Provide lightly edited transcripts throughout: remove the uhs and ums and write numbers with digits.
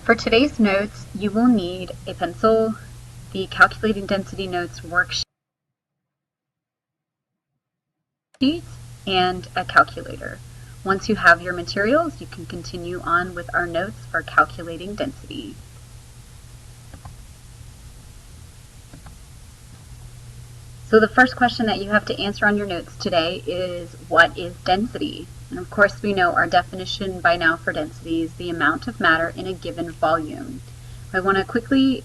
For today's notes, you will need a pencil, the Calculating Density Notes worksheet, and a calculator. Once you have your materials, you can continue on with our notes for calculating density. So the first question that you have to answer on your notes today is, what is density? And of course we know our definition by now for density is the amount of matter in a given volume. I want to quickly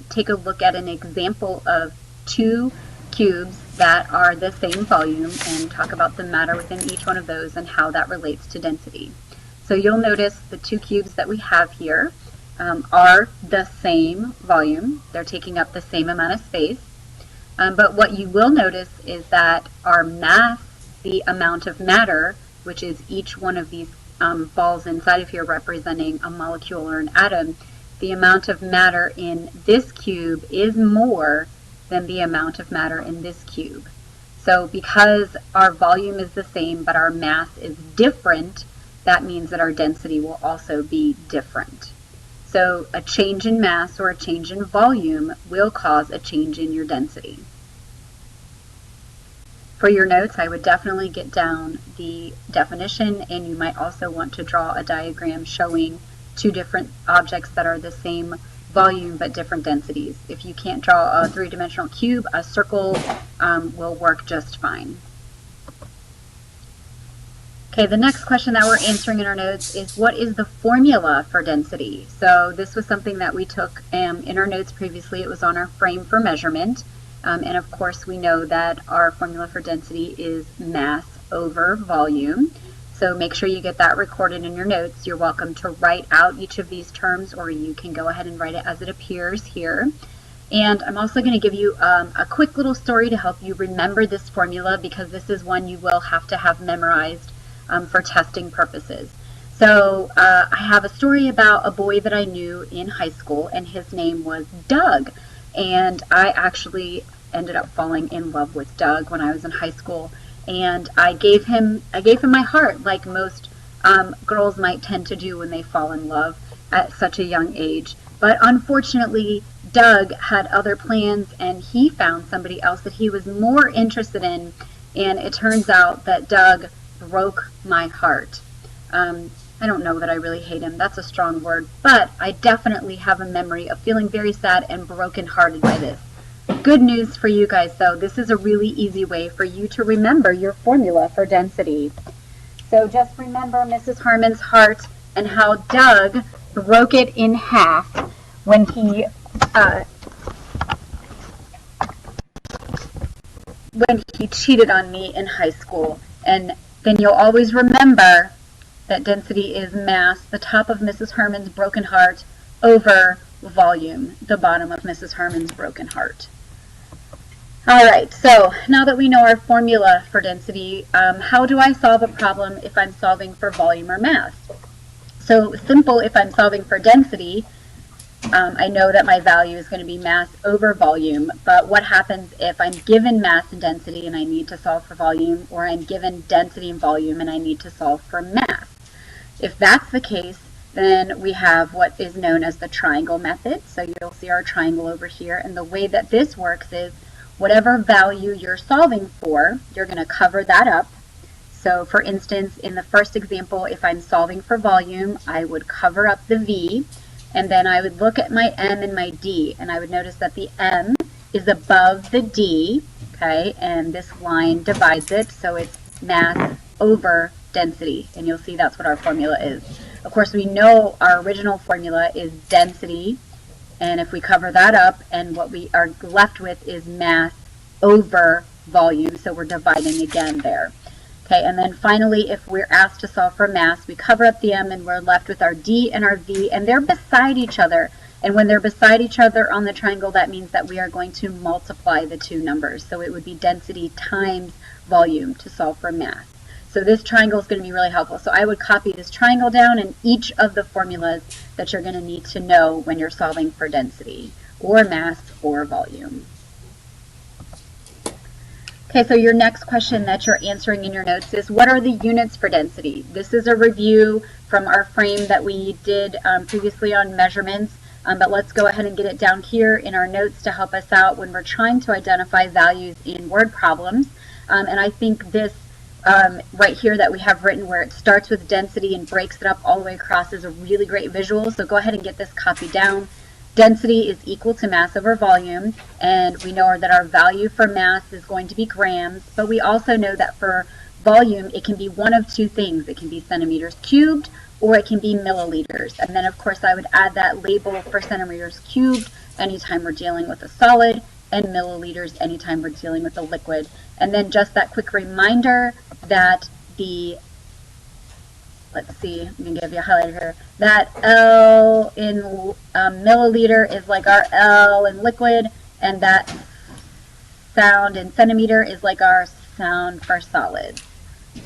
take a look at an example of two cubes that are the same volume and talk about the matter within each one of those and how that relates to density. So you'll notice the two cubes that we have here are the same volume. They're taking up the same amount of space. But what you will notice is that our mass, the amount of matter, which is each one of these balls inside of here representing a molecule or an atom, the amount of matter in this cube is more than the amount of matter in this cube. So because our volume is the same but our mass is different, that means that our density will also be different. So a change in mass or a change in volume will cause a change in your density. For your notes, I would definitely get down the definition, and you might also want to draw a diagram showing two different objects that are the same volume but different densities. If you can't draw a three-dimensional cube, a circle will work just fine. Okay, the next question that we're answering in our notes is, what is the formula for density? So this was something that we took in our notes previously. It was on our frame for measurement. And of course we know that our formula for density is mass over volume. So make sure you get that recorded in your notes. You're welcome to write out each of these terms, or you can go ahead and write it as it appears here. And I'm also going to give you a quick little story to help you remember this formula, because this is one you will have to have memorized for testing purposes. So I have a story about a boy that I knew in high school, and his name was Doug. And I actually ended up falling in love with Doug when I was in high school. And I gave him my heart, like most girls might tend to do when they fall in love at such a young age. But unfortunately, Doug had other plans, and he found somebody else that he was more interested in. And it turns out that Doug broke my heart. I don't know that I really hate him. That's a strong word. But I definitely have a memory of feeling very sad and brokenhearted by this. Good news for you guys, though. This is a really easy way for you to remember your formula for density. So just remember Mrs. Harmon's heart and how Doug broke it in half when he cheated on me in high school. And then you'll always remember that density is mass, the top of Mrs. Harmon's broken heart, over volume, the bottom of Mrs. Harmon's broken heart. All right, so now that we know our formula for density, how do I solve a problem if I'm solving for volume or mass? So simple, if I'm solving for density, I know that my value is going to be mass over volume, but what happens if I'm given mass and density and I need to solve for volume, or I'm given density and volume and I need to solve for mass? If that's the case, then we have what is known as the triangle method. So you'll see our triangle over here, and the way that this works is whatever value you're solving for, you're going to cover that up. So for instance, in the first example, if I'm solving for volume, I would cover up the V, and then I would look at my M and my D, and I would notice that the M is above the D, okay, and this line divides it, so it's mass over density, and you'll see that's what our formula is. Of course, we know our original formula is density, and if we cover that up, and what we are left with is mass over volume, so we're dividing again there. Okay, and then finally, if we're asked to solve for mass, we cover up the M and we're left with our D and our V, and they're beside each other. And when they're beside each other on the triangle, that means that we are going to multiply the two numbers. So it would be density times volume to solve for mass. So this triangle is going to be really helpful. So I would copy this triangle down and each of the formulas that you're going to need to know when you're solving for density, or mass, or volume. Okay, so your next question that you're answering in your notes is, what are the units for density? This is a review from our frame that we did previously on measurements, but let's go ahead and get it down here in our notes to help us out when we're trying to identify values in word problems. And I think this right here that we have written, where it starts with density and breaks it up all the way across, is a really great visual. So go ahead and get this copied down. Density is equal to mass over volume, and we know that our value for mass is going to be grams, but we also know that for volume it can be one of two things. It can be centimeters cubed or it can be milliliters. And then of course I would add that label for centimeters cubed anytime we're dealing with a solid, and milliliters anytime we're dealing with a liquid. And then just that quick reminder that the, let's see, I'm going to give you a highlighter here, that L in milliliter is like our L in liquid, and that sound in centimeter is like our sound for solids.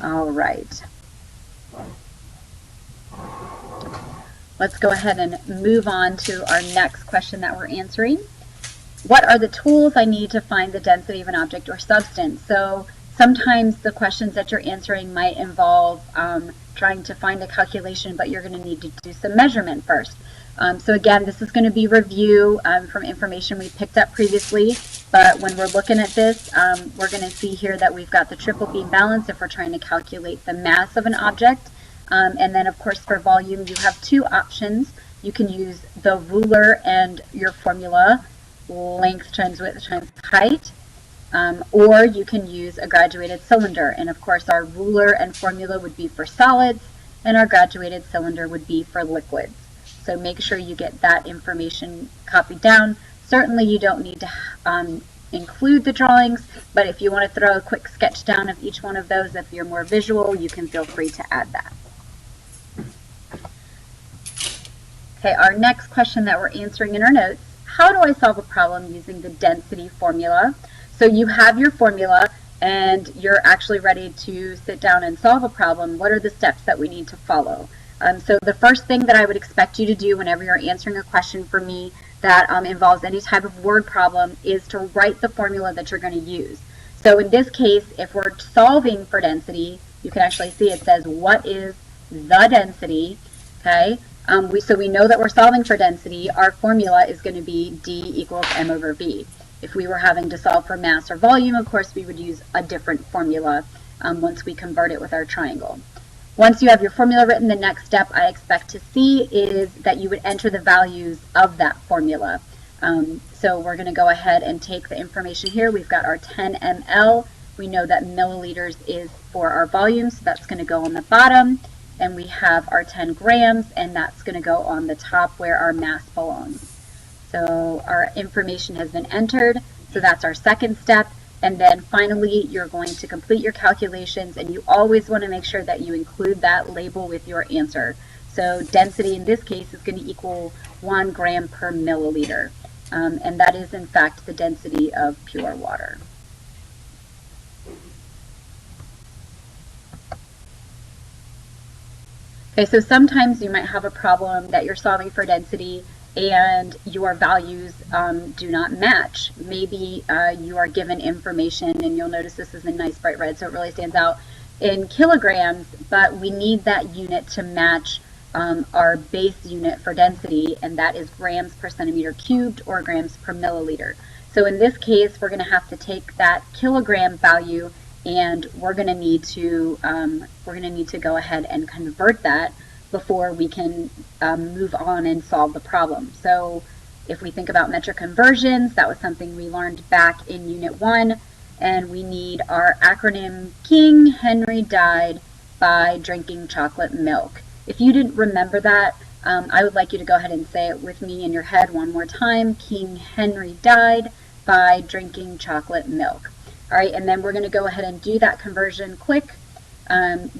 All right. Let's go ahead and move on to our next question that we're answering. What are the tools I need to find the density of an object or substance? So sometimes the questions that you're answering might involve trying to find a calculation, but you're going to need to do some measurement first. So again, this is going to be review from information we picked up previously, but when we're looking at this, we're going to see here that we've got the triple beam balance if we're trying to calculate the mass of an object. And then of course for volume you have two options. You can use the ruler and your formula, length times width times height, or you can use a graduated cylinder. And of course our ruler and formula would be for solids, and our graduated cylinder would be for liquids. So make sure you get that information copied down. Certainly you don't need to include the drawings, but if you want to throw a quick sketch down of each one of those, if you're more visual, you can feel free to add that. Okay, our next question that we're answering in our notes: how do I solve a problem using the density formula? So you have your formula and you're actually ready to sit down and solve a problem. What are the steps that we need to follow? So the first thing that I would expect you to do whenever you're answering a question for me that involves any type of word problem is to write the formula that you're going to use. So in this case, if we're solving for density, you can actually see it says, what is the density? Okay. So we know that we're solving for density. Our formula is going to be D equals M over V. If we were having to solve for mass or volume, of course, we would use a different formula once we convert it with our triangle. Once you have your formula written, the next step I expect to see is that you would enter the values of that formula. So we're going to go ahead and take the information here. We've got our 10 ml. We know that milliliters is for our volume, so that's going to go on the bottom. And we have our 10 grams, and that's going to go on the top where our mass belongs. So our information has been entered, so that's our second step. And then finally, you're going to complete your calculations, and you always want to make sure that you include that label with your answer. So density in this case is going to equal 1 gram per milliliter. And that is in fact the density of pure water. Okay, so sometimes you might have a problem that you're solving for density and your values do not match. Maybe you are given information, and you'll notice this is a nice bright red, so it really stands out, in kilograms, but we need that unit to match our base unit for density, and that is grams per centimeter cubed or grams per milliliter. So in this case, we're going to have to take that kilogram value, and we're going to need to go ahead and convert that before we can move on and solve the problem. So if we think about metric conversions, that was something we learned back in Unit 1, and we need our acronym King Henry died by drinking chocolate milk. If you didn't remember that, I would like you to go ahead and say it with me in your head one more time. King Henry died by drinking chocolate milk. All right, and then we're going to go ahead and do that conversion quick.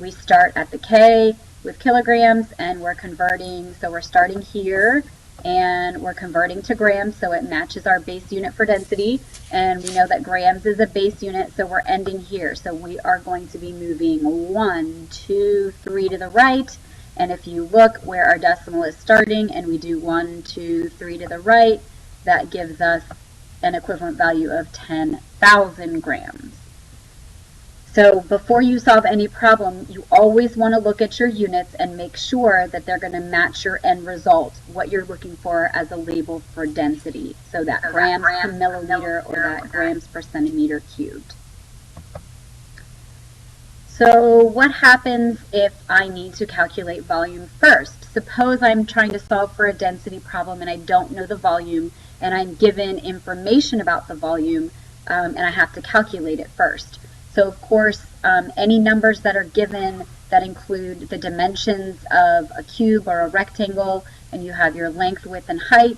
We start at the K with kilograms, and we're converting, so we're starting here and we're converting to grams, so it matches our base unit for density, and we know that grams is a base unit, so we're ending here. So we are going to be moving 1, 2, 3 to the right, and if you look where our decimal is starting and we do 1, 2, 3 to the right, that gives us an equivalent value of 10,000 grams. So before you solve any problem, you always want to look at your units and make sure that they're going to match your end result, what you're looking for as a label for density. So that grams per milliliter or that grams per centimeter cubed. So what happens if I need to calculate volume first? Suppose I'm trying to solve for a density problem and I don't know the volume and I'm given information about the volume and I have to calculate it first. So of course, any numbers that are given that include the dimensions of a cube or a rectangle, and you have your length, width, and height,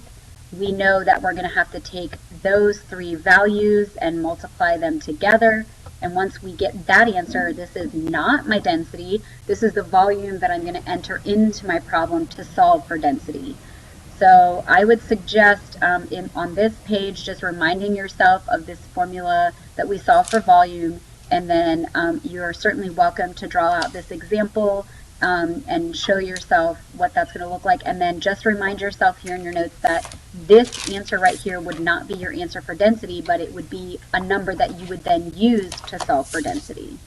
we know that we're going to have to take those three values and multiply them together. And once we get that answer, this is not my density. This is the volume that I'm going to enter into my problem to solve for density. So I would suggest on this page just reminding yourself of this formula that we solve for volume, and then you're certainly welcome to draw out this example and show yourself what that's going to look like. And then just remind yourself here in your notes that this answer right here would not be your answer for density, but it would be a number that you would then use to solve for density.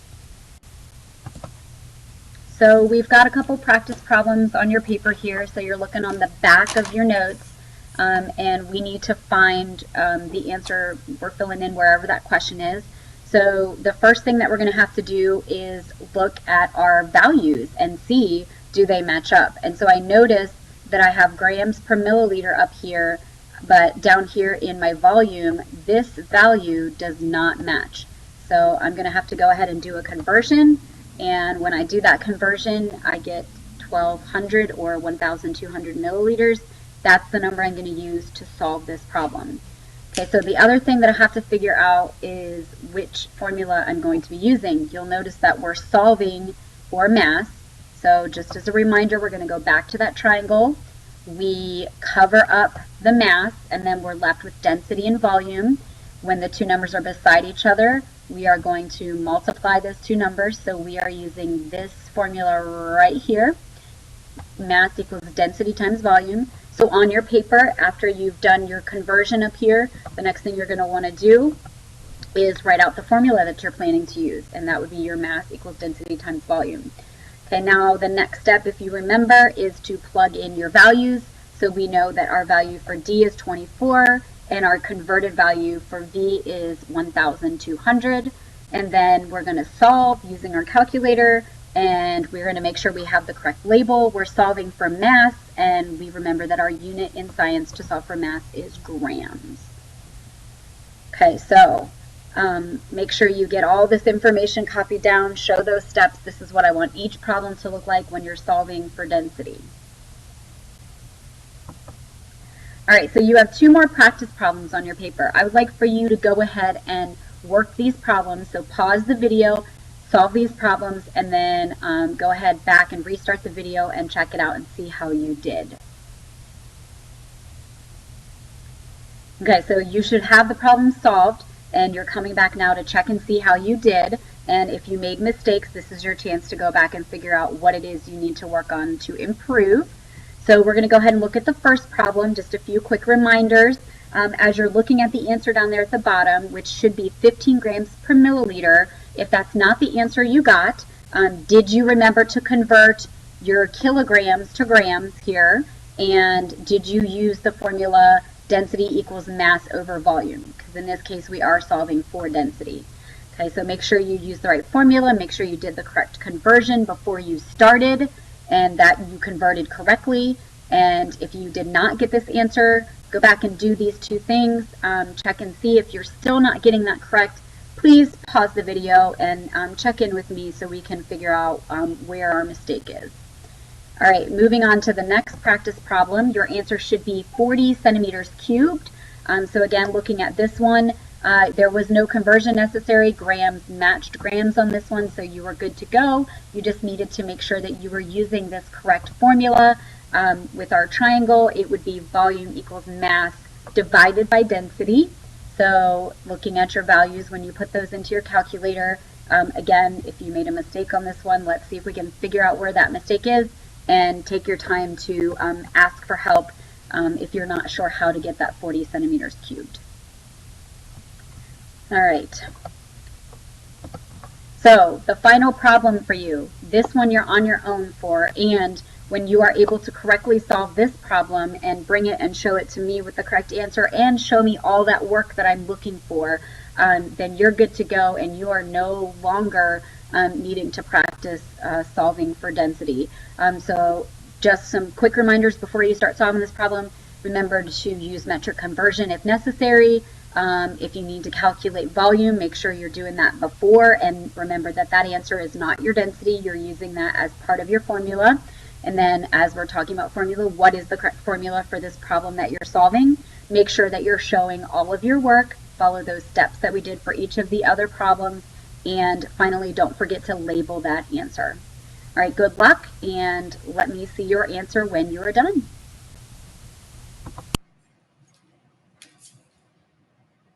So we've got a couple practice problems on your paper here. So you're looking on the back of your notes, and we need to find the answer. We're filling in wherever that question is. So the first thing that we're going to have to do is look at our values and see, do they match up? And so I notice that I have grams per milliliter up here, but down here in my volume, this value does not match. So I'm going to have to go ahead and do a conversion. And when I do that conversion, I get 1200 or 1200 milliliters. That's the number I'm going to use to solve this problem. Okay, so the other thing that I have to figure out is which formula I'm going to be using. You'll notice that we're solving for mass. So just as a reminder, we're going to go back to that triangle. We cover up the mass, and then we're left with density and volume. When the two numbers are beside each other, we are going to multiply those two numbers. So we are using this formula right here. Mass equals density times volume. So on your paper, after you've done your conversion up here, the next thing you're going to want to do is write out the formula that you're planning to use, and that would be your mass equals density times volume. Okay, now the next step, if you remember, is to plug in your values. So we know that our value for D is 24, and our converted value for V is 1200. And then we're going to solve using our calculator, and we're going to make sure we have the correct label. We're solving for mass, and we remember that our unit in science to solve for mass is grams. Okay, so make sure you get all this information copied down, show those steps. This is what I want each problem to look like when you're solving for density. All right, so you have two more practice problems on your paper. I would like for you to go ahead and work these problems. So pause the video, solve these problems, and then go ahead back and restart the video and check it out and see how you did. Okay, so you should have the problem solved, and you're coming back now to check and see how you did. And if you made mistakes, this is your chance to go back and figure out what it is you need to work on to improve. So we're going to go ahead and look at the first problem, just a few quick reminders. As you're looking at the answer down there at the bottom, which should be 15 grams per milliliter, if that's not the answer you got, did you remember to convert your kilograms to grams here? And did you use the formula density equals mass over volume? Because in this case, we are solving for density. Okay, so make sure you use the right formula, make sure you did the correct conversion before you started, and that you converted correctly. And if you did not get this answer, go back and do these two things. Check and see if you're still not getting that correct. Please pause the video and check in with me so we can figure out where our mistake is. All right, moving on to the next practice problem. Your answer should be 40 centimeters cubed. So again, looking at this one, there was no conversion necessary. Grams matched grams on this one, so you were good to go. You just needed to make sure that you were using this correct formula. With our triangle, it would be volume equals mass divided by density. So looking at your values when you put those into your calculator, again, if you made a mistake on this one, let's see if we can figure out where that mistake is, and take your time to ask for help if you're not sure how to get that 40 centimeters cubed. All right. So the final problem for you, this one you're on your own for, and when you are able to correctly solve this problem and bring it and show it to me with the correct answer and show me all that work that I'm looking for, then you're good to go and you are no longer needing to practice solving for density. So just some quick reminders before you start solving this problem. Remember to use metric conversion if necessary. If you need to calculate volume, make sure you're doing that before, and remember that that answer is not your density. You're using that as part of your formula. And then as we're talking about formula, what is the correct formula for this problem that you're solving? Make sure that you're showing all of your work, follow those steps that we did for each of the other problems, and finally, don't forget to label that answer. All right, good luck, and let me see your answer when you're done.